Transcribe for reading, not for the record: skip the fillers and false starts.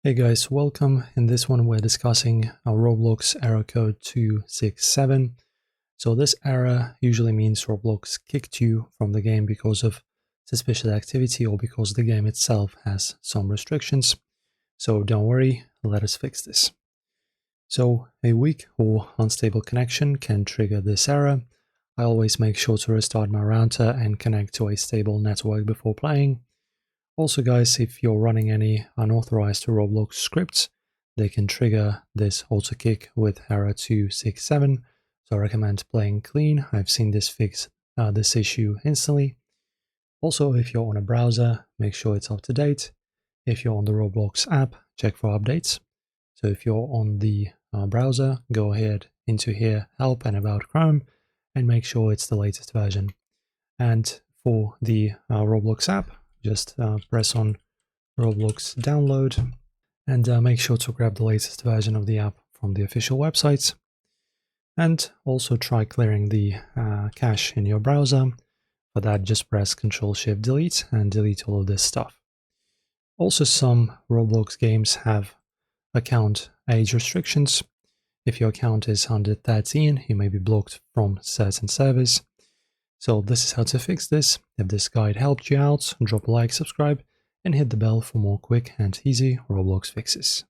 Hey guys, welcome. In this one we're discussing our Roblox error code 267. So this error usually means Roblox kicked you from the game because of suspicious activity or because the game itself has some restrictions. So don't worry, let us fix this. So a weak or unstable connection can trigger this error. I always make sure to restart my router and connect to a stable network before playing. Also guys, if you're running any unauthorized Roblox scripts, they can trigger this auto kick with error 267, so I recommend playing clean. I've seen this fix this issue instantly. Also, if you're on a browser, make sure it's up to date. If you're on the Roblox app, check for updates. So if you're on the browser, go ahead into here, help and about Chrome, and make sure it's the latest version. And for the Roblox app, just press on Roblox download and make sure to grab the latest version of the app from the official websites. And also try clearing the cache in your browser. For that, just press Ctrl-Shift-Delete and delete all of this stuff. Also, some Roblox games have account age restrictions. If your account is under 13, you may be blocked from certain servers. So this is how to fix this. If this guide helped you out, drop a like, subscribe, and hit the bell for more quick and easy Roblox fixes.